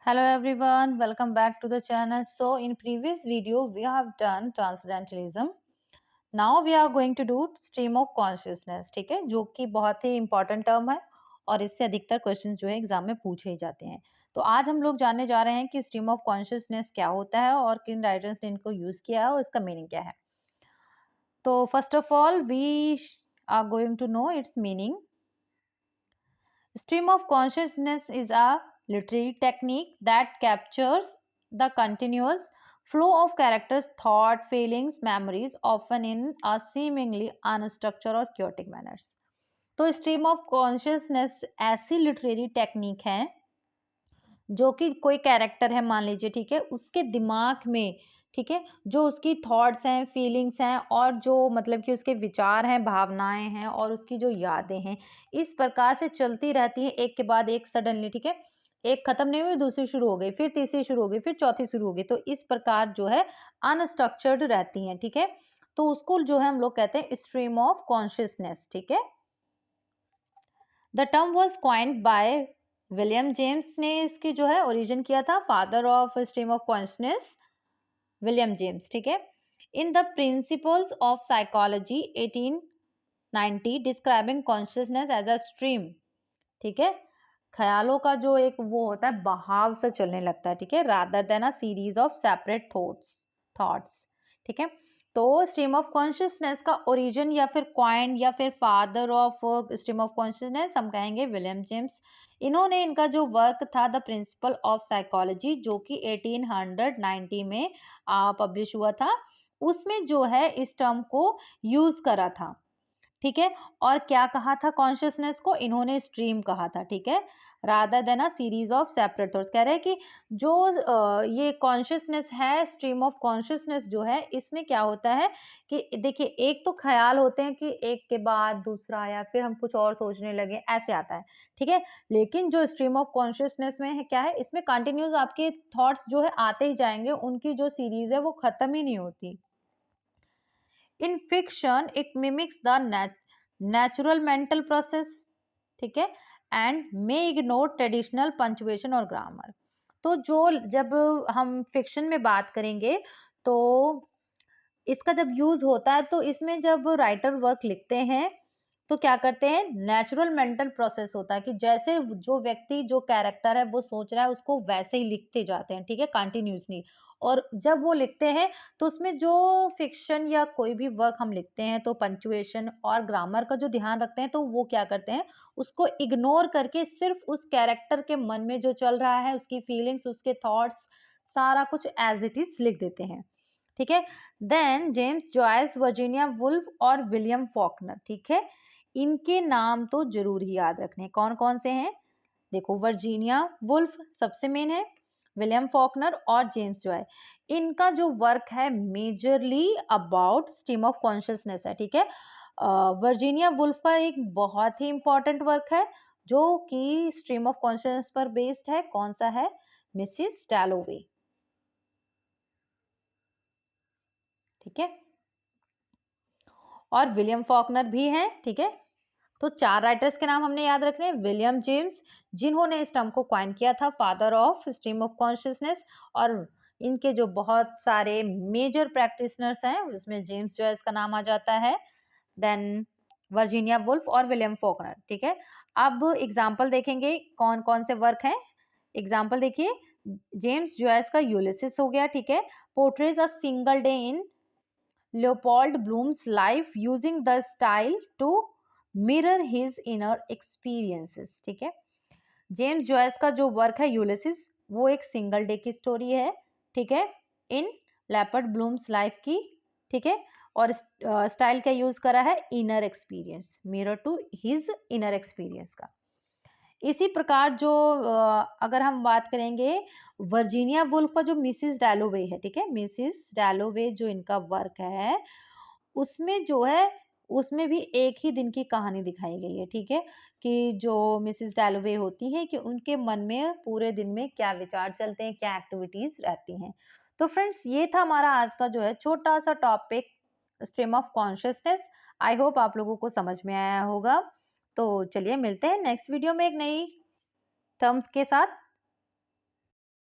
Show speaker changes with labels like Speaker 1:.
Speaker 1: Hello everyone, welcome back to the channel. So in previous video we have done transcendentalism. Now we are going to do stream of consciousness, ठीक है, जो कि बहुत ही important term है और इससे अधिकतर क्वेश्चन जो है एग्जाम में पूछे ही जाते हैं. तो आज हम लोग जानने जा रहे हैं कि स्ट्रीम ऑफ कॉन्शियसनेस क्या होता है और किन राइटर्स ने इनको यूज किया है और इसका मीनिंग क्या है. तो first of all we are going to know its meaning. Stream of consciousness is a literary technique that captures the continuous flow of characters' thought, feelings, memories, often in a seemingly unstructured or chaotic manners. तो stream of consciousness ऐसी literary technique है जो कि कोई character है, मान लीजिए, ठीक है, उसके दिमाग में, ठीक है, जो उसकी थॉट्स हैं, फीलिंग्स हैं और जो मतलब कि उसके विचार हैं, भावनाएं हैं और उसकी जो यादें हैं, इस प्रकार से चलती रहती हैं एक के बाद एक सडनली, ठीक है, एक खत्म नहीं हुई दूसरी शुरू हो गई, फिर तीसरी शुरू हो गई, फिर चौथी शुरू हो गई. तो इस प्रकार जो है अनस्ट्रक्चर्ड रहती हैं, ठीक है. तो उसको जो है हम लोग कहते हैं स्ट्रीम ऑफ कॉन्शियसनेस, ठीक है. The term was coined by William James ने इसकी जो है ओरिजिन किया था, father of stream of consciousness William James, ठीक है. In the principles of psychology 1890 describing consciousness as a stream, ठीक है, ख्यालों का जो एक वो होता है बहाव से चलने लगता है, ठीक है, rather than a series of separate thoughts, ठीक है. तो स्ट्रीम ऑफ कॉन्शियसनेस का ओरिजिन या फिर क्वाइंड या फिर father of stream of consciousness हम कहेंगे विलियम जेम्स. इन्होंने इनका जो वर्क था द प्रिंसिपल ऑफ साइकोलॉजी जो कि 1890 में पब्लिश हुआ था, उसमें जो है इस टर्म को यूज करा था, ठीक है. और क्या कहा था कॉन्शियसनेस को, इन्होंने स्ट्रीम कहा था, ठीक है, rather than a series of separate thoughts. कह रहे हैं कि जो ये कॉन्शियसनेस है, स्ट्रीम ऑफ कॉन्शियसनेस जो है, इसमें क्या होता है कि देखिए, एक तो ख्याल होते हैं कि एक के बाद दूसरा या फिर हम कुछ और सोचने लगे, ऐसे आता है, ठीक है. लेकिन जो स्ट्रीम ऑफ कॉन्शियसनेस में है क्या है, इसमें कंटिन्यूस आपके थॉट्स जो है आते ही जाएंगे, उनकी जो सीरीज है वो खत्म ही नहीं होती. इन fiction it mimics the natural mental process, ठीक है, and may ignore traditional punctuation और ग्रामर. तो जो जब हम फिक्शन में बात करेंगे तो इसका जब यूज होता है तो इसमें जब राइटर वर्क लिखते हैं तो क्या करते हैं, नेचुरल मेंटल प्रोसेस होता है कि जैसे जो व्यक्ति जो कैरेक्टर है वो सोच रहा है उसको वैसे ही लिखते जाते हैं, ठीक है, कंटिन्यूसली. और जब वो लिखते हैं तो उसमें जो फिक्शन या कोई भी वर्क हम लिखते हैं तो पंचुएशन और ग्रामर का जो ध्यान रखते हैं, तो वो क्या करते हैं, उसको इग्नोर करके सिर्फ उस कैरेक्टर के मन में जो चल रहा है, उसकी फीलिंग्स, उसके थॉट्स, सारा कुछ एज इट इज लिख देते हैं, ठीक है. Then James Joyce, Virginia Woolf और विलियम फॉकनर, ठीक है, इनके नाम तो जरूर ही याद रखने. कौन कौन से हैं, देखो, वर्जीनिया वुल्फ सबसे मेन है, विलियम फॉकनर और जेम्स जॉय. इनका जो वर्क है majorly about stream of consciousness है, ठीक है. वर्जीनिया वुल्फ का एक बहुत ही इंपॉर्टेंट वर्क है जो कि स्ट्रीम ऑफ कॉन्शियसनेस पर बेस्ड है. कौन सा है, मिसिस डैलोवे, ठीक है. और विलियम फॉकनर भी हैं, ठीक है. तो 4 राइटर्स के नाम हमने याद रखने हैं. विलियम जेम्स, जिन्होंने इस टर्म को क्वाइन किया था, father of stream of consciousness, और इनके जो बहुत सारे मेजर प्रैक्टिशनर्स हैं उसमें जेम्स जॉयस का नाम आ जाता है, देन वर्जीनिया वुल्फ और विलियम फॉकनर, ठीक है. अब एग्जाम्पल देखेंगे कौन कौन से वर्क हैं. एग्जाम्पल देखिए, जेम्स जॉयस का यूलिसिस हो गया, ठीक है, portrays a single day in Leopold Bloom's life using the style to mirror his inner experiences, ठीक है. जेम्स जॉयस का जो वर्क है यूलिसिस, वो एक सिंगल डे की स्टोरी है, ठीक है, इन लेपर्ड ब्लूम्स लाइफ की, ठीक है. और स्टाइल क्या यूज करा है, inner experience, mirror to his inner experience का. इसी प्रकार जो अगर हम बात करेंगे वर्जीनिया वुल्फ का जो मिसिस डैलोवे है, ठीक है, मिसिस डैलोवे जो इनका वर्क है, उसमें जो है, उसमें भी एक ही दिन की कहानी दिखाई गई है, ठीक है, कि जो मिसिस डैलोवे होती है कि उनके मन में पूरे दिन में क्या विचार चलते हैं, क्या एक्टिविटीज रहती हैं. तो फ्रेंड्स, ये था हमारा आज का जो है छोटा सा topic, stream of consciousness. I hope आप लोगों को समझ में आया होगा. तो चलिए मिलते हैं नेक्स्ट वीडियो में एक नई टर्म्स के साथ.